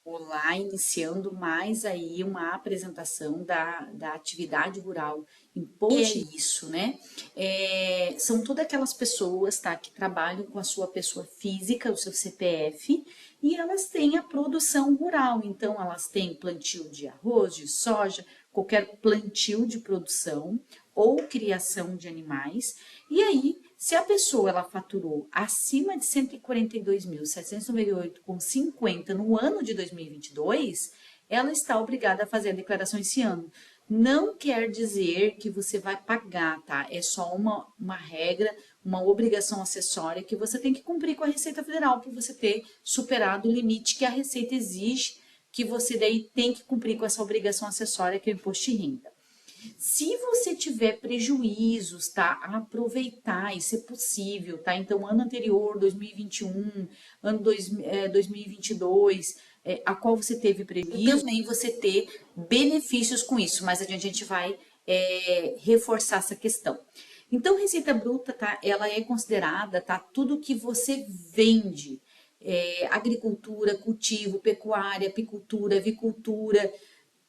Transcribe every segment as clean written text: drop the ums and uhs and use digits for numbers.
Olá, iniciando mais aí uma apresentação da atividade rural imposto. É isso, né? São todas aquelas pessoas, tá, que trabalham com a sua pessoa física, o seu CPF, e elas têm a produção rural. Então, elas têm plantio de arroz, de soja, qualquer plantio de produção ou criação de animais. E aí, se a pessoa ela faturou acima de 142.798,50 no ano de 2022, ela está obrigada a fazer a declaração esse ano. Não quer dizer que você vai pagar, tá? É só uma regra, uma obrigação acessória que você tem que cumprir com a Receita Federal para você ter superado o limite que a Receita exige, que você daí tem que cumprir com essa obrigação acessória que é o imposto de renda. Se você tiver prejuízos, tá? Aproveitar, isso é possível, tá? Então, ano anterior, 2021, ano 2022, a qual você teve prejuízo, também você ter benefícios com isso. Mais adiante a gente vai reforçar essa questão. Então, receita bruta, tá? Ela é considerada, tá? Tudo que você vende. Agricultura, cultivo, pecuária, apicultura, avicultura,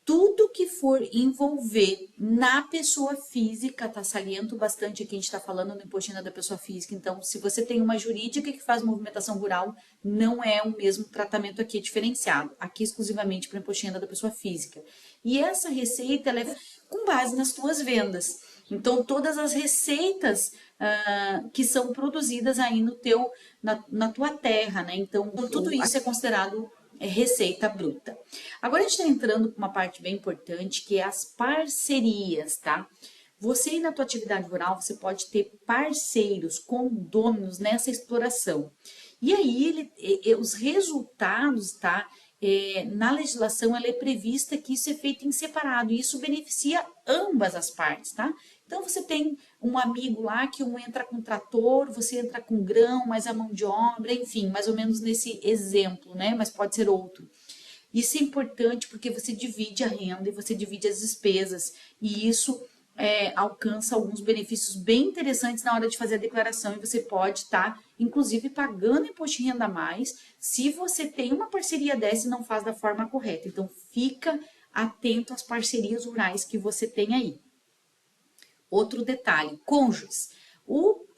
tudo que for envolver na pessoa física, tá? Saliento bastante aqui, a gente está falando no imposto de renda da pessoa física, então se você tem uma jurídica que faz movimentação rural, não é o mesmo tratamento aqui diferenciado, aqui exclusivamente para o imposto de renda da pessoa física. E essa receita, ela é com base nas tuas vendas. Então, todas as receitas que são produzidas aí na tua terra, né? Então, tudo isso é considerado receita bruta. Agora a gente está entrando com uma parte bem importante, que é as parcerias, tá? Você aí na tua atividade rural, você pode ter parceiros, condôminos nessa exploração. E aí os resultados, tá? Na legislação ela é prevista que isso é feito em separado e isso beneficia ambas as partes, tá? Então você tem um amigo lá que um entra com trator, você entra com grão, mais a mão de obra, enfim, mais ou menos nesse exemplo, né? Mas pode ser outro. Isso é importante porque você divide a renda e você divide as despesas e isso alcança alguns benefícios bem interessantes na hora de fazer a declaração e você pode estar, inclusive, pagando imposto de renda a mais se você tem uma parceria dessa e não faz da forma correta. Então, fica atento às parcerias rurais que você tem aí. Outro detalhe, cônjuges.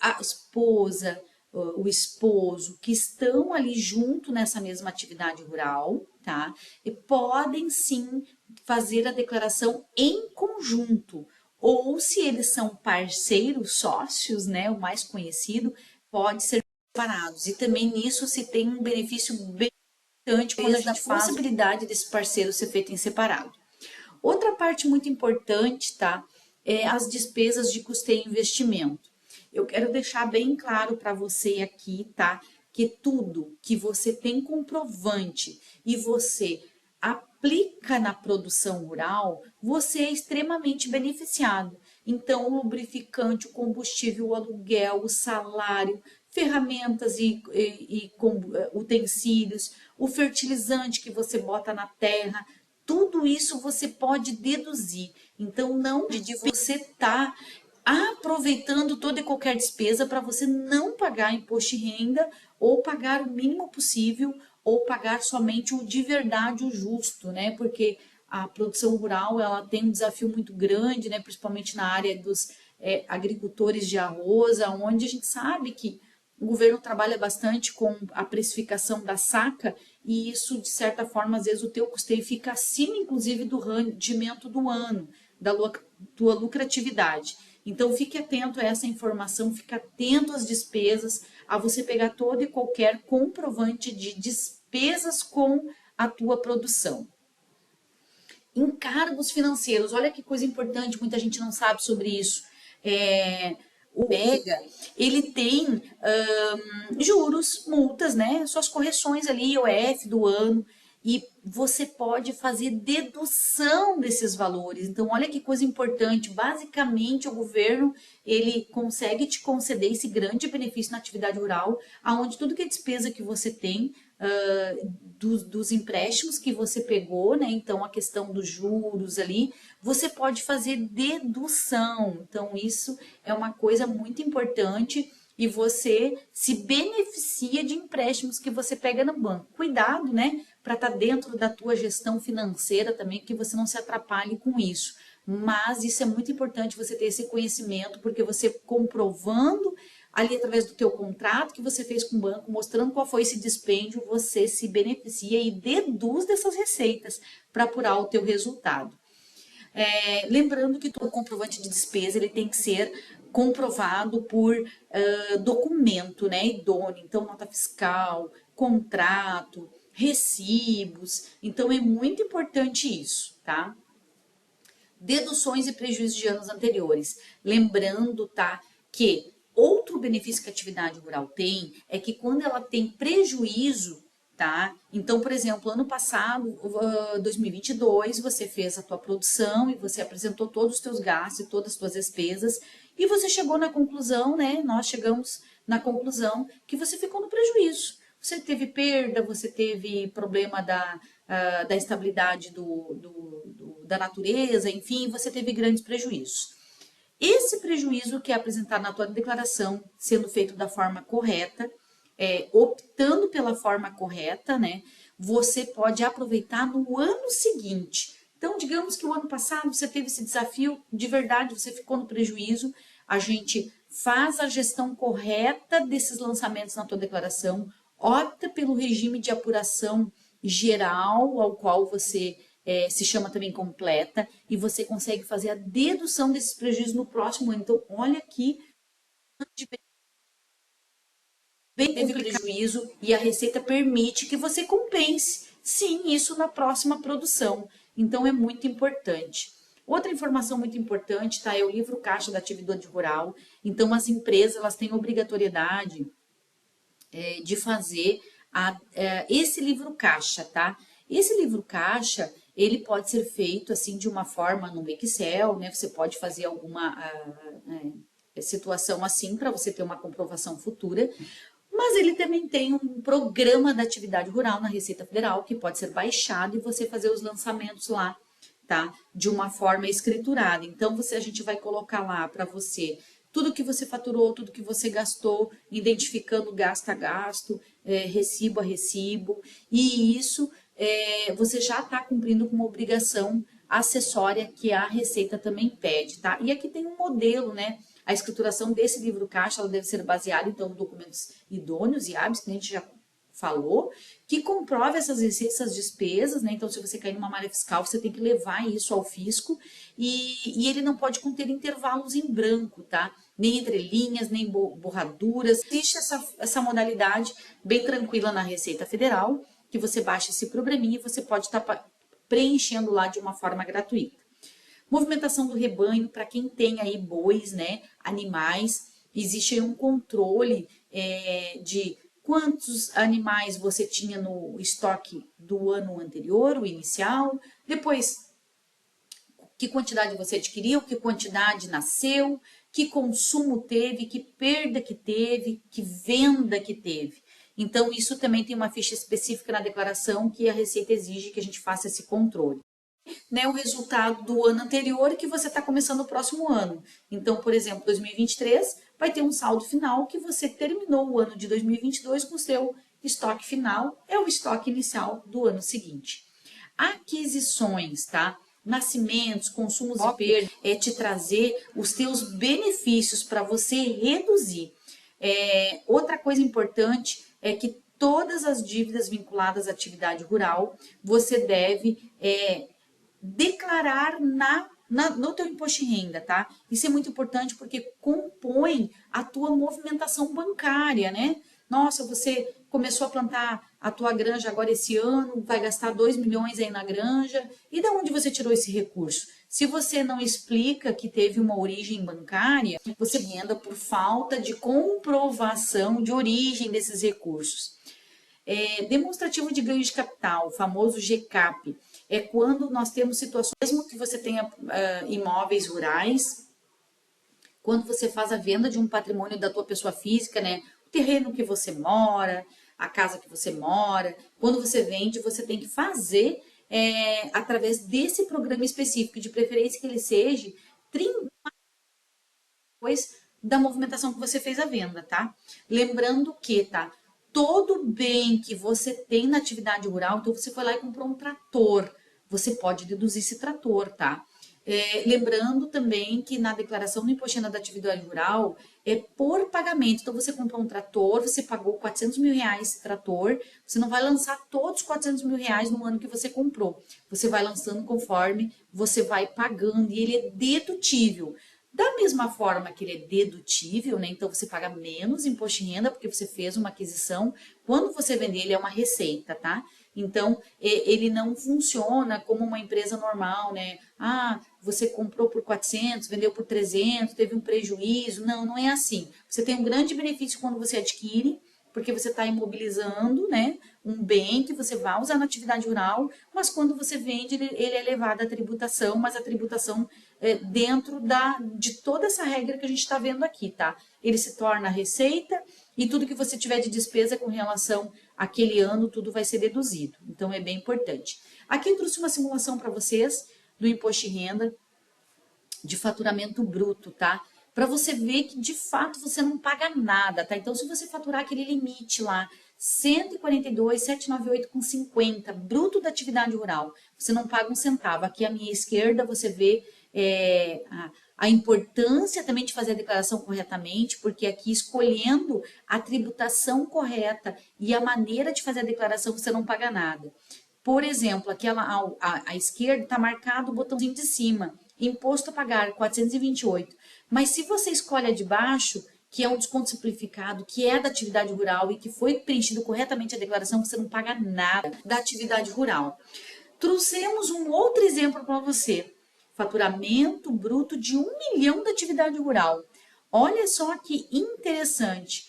A esposa, o esposo que estão ali junto nessa mesma atividade rural, tá? E podem sim fazer a declaração em conjunto. Ou se eles são parceiros, sócios, né? O mais conhecido, pode ser separados. E também nisso se tem um benefício bem importante quando a gente faz a possibilidade desse parceiro ser feito em separado. Outra parte muito importante, tá? É as despesas de custeio e investimento. Eu quero deixar bem claro para você aqui, tá? Que tudo que você tem comprovante e você aplica na produção rural, você é extremamente beneficiado. Então, o lubrificante, o combustível, o aluguel, o salário, ferramentas e utensílios, o fertilizante que você bota na terra, tudo isso você pode deduzir. Então, não de você estar aproveitando toda e qualquer despesa para você não pagar imposto de renda ou pagar o mínimo possível ou pagar somente o de verdade, o justo, né? Porque a produção rural ela tem um desafio muito grande, né? Principalmente na área dos agricultores de arroz, onde a gente sabe que o governo trabalha bastante com a precificação da saca e isso, de certa forma, às vezes o teu custeio fica acima, inclusive, do rendimento do ano, da tua lucratividade. Então, fique atento a essa informação, fique atento às despesas, a você pegar todo e qualquer comprovante de despesas com a tua produção. Encargos financeiros, olha que coisa importante, muita gente não sabe sobre isso. O Mega, ele tem juros, multas, né? Suas correções ali, IOF do ano, e você pode fazer dedução desses valores. Então, olha que coisa importante. Basicamente, o governo ele consegue te conceder esse grande benefício na atividade rural, aonde tudo que é despesa que você tem dos empréstimos que você pegou, né? Então, a questão dos juros ali, você pode fazer dedução. Então, isso é uma coisa muito importante e você se beneficia de empréstimos que você pega no banco. Cuidado, né, para estar dentro da tua gestão financeira também, que você não se atrapalhe com isso. Mas isso é muito importante você ter esse conhecimento, porque você comprovando ali através do teu contrato que você fez com o banco, mostrando qual foi esse dispêndio, você se beneficia e deduz dessas receitas para apurar o teu resultado. Lembrando que todo comprovante de despesa ele tem que ser comprovado por documento, né, idôneo, então nota fiscal, contrato, recibos, então é muito importante isso, tá? Deduções e prejuízos de anos anteriores. Lembrando, tá, que outro benefício que a atividade rural tem é que quando ela tem prejuízo, tá? Então, por exemplo, ano passado, 2022, você fez a tua produção e você apresentou todos os teus gastos e todas as tuas despesas e você chegou na conclusão, né? Nós chegamos na conclusão que você ficou no prejuízo. Você teve perda, você teve problema da estabilidade da natureza, enfim, você teve grandes prejuízos. Esse prejuízo que é apresentado na tua declaração, sendo feito da forma correta, optando pela forma correta, né, você pode aproveitar no ano seguinte. Então, digamos que o ano passado você teve esse desafio, de verdade, você ficou no prejuízo, a gente faz a gestão correta desses lançamentos na tua declaração, opta pelo regime de apuração geral, ao qual você se chama também completa, e você consegue fazer a dedução desses prejuízos no próximo ano. Então, olha aqui, bem teve prejuízo e a receita permite que você compense, sim, isso na próxima produção. Então, é muito importante. Outra informação muito importante, tá? É o livro caixa da atividade rural. Então, as empresas elas têm obrigatoriedade de fazer esse livro caixa, tá? Esse livro caixa, ele pode ser feito assim de uma forma no Excel, né? Você pode fazer alguma situação assim para você ter uma comprovação futura, mas ele também tem um programa da atividade rural na Receita Federal que pode ser baixado e você fazer os lançamentos lá, tá? De uma forma escriturada. Então a gente vai colocar lá para você tudo que você faturou, tudo que você gastou, identificando gasto a gasto, recibo a recibo, e isso você já está cumprindo com uma obrigação acessória que a Receita também pede, tá? E aqui tem um modelo, né? A escrituração desse livro caixa ela deve ser baseada, então, em documentos idôneos e hábeis, que a gente já falou, que comprove essas receitas, essas despesas, né? Então, se você cair numa malha fiscal, você tem que levar isso ao fisco e ele não pode conter intervalos em branco, tá? Nem entrelinhas, nem borraduras. Existe essa modalidade bem tranquila na Receita Federal, que você baixa esse programinha e você pode estar preenchendo lá de uma forma gratuita. Movimentação do rebanho, para quem tem aí bois, né, animais, existe aí um controle de quantos animais você tinha no estoque do ano anterior, o inicial, depois que quantidade você adquiriu, que quantidade nasceu, que consumo teve, que perda que teve, que venda que teve. Então, isso também tem uma ficha específica na declaração que a Receita exige que a gente faça esse controle. Né, o resultado do ano anterior que você está começando o próximo ano. Então, por exemplo, 2023 vai ter um saldo final que você terminou o ano de 2022 com o seu estoque final, é o estoque inicial do ano seguinte. Aquisições, tá? Nascimentos, consumos e perdas, é te trazer os teus benefícios para você reduzir. Outra coisa importante é que todas as dívidas vinculadas à atividade rural, você deve declarar no teu imposto de renda, tá? Isso é muito importante porque compõe a tua movimentação bancária, né? Nossa, você começou a plantar a tua granja agora esse ano, vai gastar 2 milhões aí na granja. E de onde você tirou esse recurso? Se você não explica que teve uma origem bancária, você renda por falta de comprovação de origem desses recursos. Demonstrativo de ganho de capital, o famoso GCAP, é quando nós temos situações, mesmo que você tenha imóveis rurais, quando você faz a venda de um patrimônio da tua pessoa física, né? O terreno que você mora, a casa que você mora, quando você vende, você tem que fazer através desse programa específico, de preferência que ele seja 30 depois da movimentação que você fez a venda, tá? Lembrando que, tá? Todo bem que você tem na atividade rural, então você foi lá e comprou um trator, você pode deduzir esse trator, tá? Lembrando também que na declaração do imposto de renda da atividade rural é por pagamento. Então você comprou um trator, você pagou 400 mil reais esse trator, você não vai lançar todos os 400 mil reais no ano que você comprou. Você vai lançando conforme você vai pagando e ele é dedutível. Da mesma forma que ele é dedutível, né? Então você paga menos imposto de renda porque você fez uma aquisição. Quando você vender, ele é uma receita, tá? Então ele não funciona como uma empresa normal, né? Ah, você comprou por 400, vendeu por 300, teve um prejuízo. Não, não é assim. Você tem um grande benefício quando você adquire, porque você está imobilizando, né, um bem que você vai usar na atividade rural, mas quando você vende, ele é levado à tributação, mas a tributação dentro de toda essa regra que a gente está vendo aqui, tá? Ele se torna receita e tudo que você tiver de despesa com relação àquele ano, tudo vai ser deduzido. Então, é bem importante. Aqui eu trouxe uma simulação para vocês do imposto de renda de faturamento bruto, tá? Para você ver que de fato você não paga nada, tá? Então, se você faturar aquele limite lá, 142.798,50 bruto da atividade rural, você não paga um centavo. Aqui à minha esquerda você vê a importância também de fazer a declaração corretamente, porque aqui escolhendo a tributação correta e a maneira de fazer a declaração você não paga nada. Por exemplo, aqui à esquerda está marcado o botãozinho de cima, imposto a pagar 428. Mas se você escolhe a de baixo, que é um desconto simplificado, que é da atividade rural e que foi preenchido corretamente a declaração, você não paga nada da atividade rural. Trouxemos um outro exemplo para você. Faturamento bruto de 1 milhão da atividade rural. Olha só que interessante.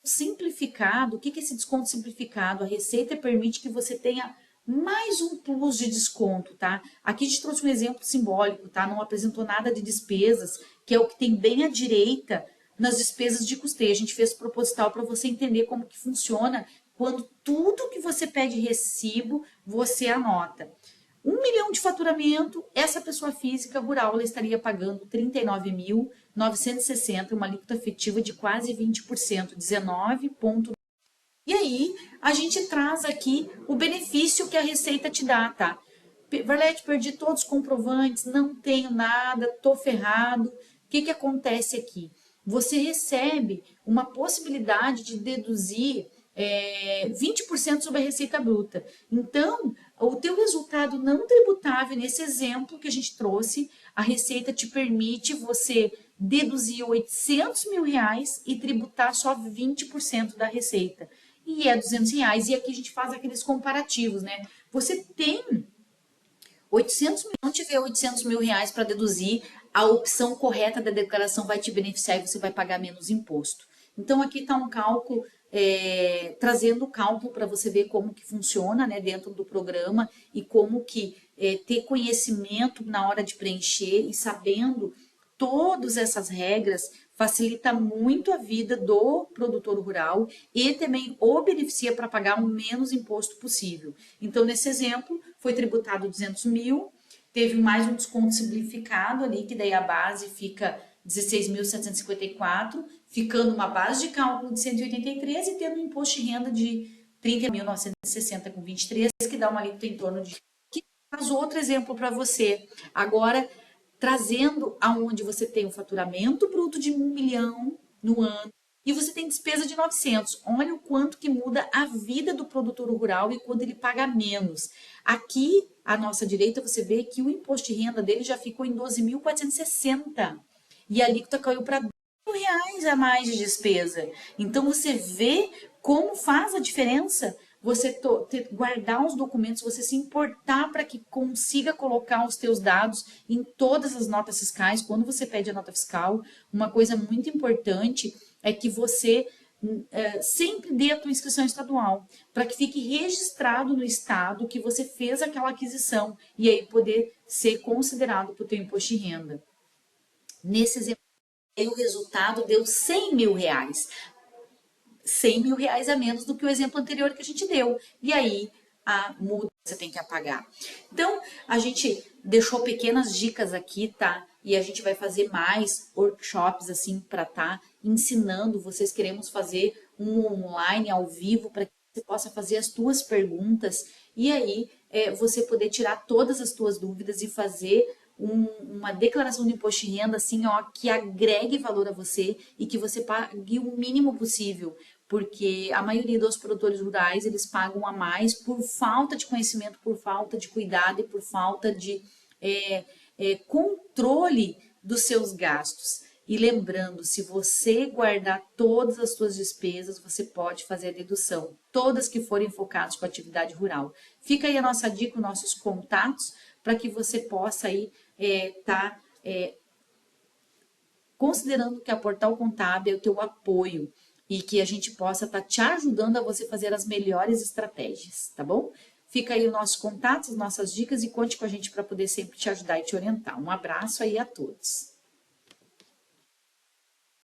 Simplificado, o que é esse desconto simplificado? A Receita permite que você tenha mais um plus de desconto, tá? Aqui a gente trouxe um exemplo simbólico, tá? Não apresentou nada de despesas, que é o que tem bem à direita nas despesas de custeio. A gente fez proposital para você entender como que funciona quando tudo que você pede recibo, você anota. 1 milhão de faturamento, essa pessoa física rural ela estaria pagando 39.960, uma alíquota efetiva de quase 20%, 19 ponto. E aí, a gente traz aqui o benefício que a Receita te dá, tá? Valete, perdi todos os comprovantes, não tenho nada, tô ferrado. O que acontece aqui? Você recebe uma possibilidade de deduzir 20% sobre a receita bruta. Então, o teu resultado não tributável, nesse exemplo que a gente trouxe, a Receita te permite você deduzir 800 mil reais e tributar só 20% da receita. E é 200 reais. E aqui a gente faz aqueles comparativos, né? Você tem 800 mil, não tiver 800 mil reais para deduzir, a opção correta da declaração vai te beneficiar e você vai pagar menos imposto. Então, aqui está um cálculo, trazendo o cálculo para você ver como que funciona, né, dentro do programa e como que ter conhecimento na hora de preencher e sabendo todas essas regras facilita muito a vida do produtor rural e também o beneficia para pagar o menos imposto possível. Então, nesse exemplo, foi tributado 200 mil, teve mais um desconto simplificado ali, que daí a base fica 16.754, ficando uma base de cálculo de 183 e tendo um imposto de renda de 30.960 com 23, que dá uma alíquota em torno de... Que faz outro exemplo para você. Agora, trazendo aonde você tem um faturamento bruto de 1 milhão no ano e você tem despesa de 900. Olha o quanto que muda a vida do produtor rural e quanto ele paga menos. Aqui, à nossa direita, você vê que o imposto de renda dele já ficou em 12.460 e a alíquota caiu para R$ 1.000 a mais de despesa. Então, você vê como faz a diferença você guardar os documentos, você se importar para que consiga colocar os teus dados em todas as notas fiscais. Quando você pede a nota fiscal, uma coisa muito importante é que você sempre dê a tua inscrição estadual, para que fique registrado no estado que você fez aquela aquisição e aí poder ser considerado para o teu imposto de renda. Nesse exemplo, o resultado deu 100 mil reais. 100 mil reais a menos do que o exemplo anterior que a gente deu. E aí, a multa você tem que apagar. Então, a gente deixou pequenas dicas aqui, tá? e a gente vai fazer mais workshops assim para estar ensinando. Vocês queremos fazer um online ao vivo para que você possa fazer as tuas perguntas e aí você poder tirar todas as tuas dúvidas e fazer uma declaração de imposto de renda assim, ó, que agregue valor a você e que você pague o mínimo possível, porque a maioria dos produtores rurais eles pagam a mais por falta de conhecimento, por falta de cuidado e por falta de controle dos seus gastos. E lembrando, se você guardar todas as suas despesas, você pode fazer a dedução, todas que forem focadas com a atividade rural. Fica aí a nossa dica, os nossos contatos, para que você possa aí considerando que a Portal Contábil é o teu apoio e que a gente possa estar te ajudando a você fazer as melhores estratégias, tá bom? Fica aí o nosso contato, as nossas dicas e conte com a gente para poder sempre te ajudar e te orientar. Um abraço aí a todos.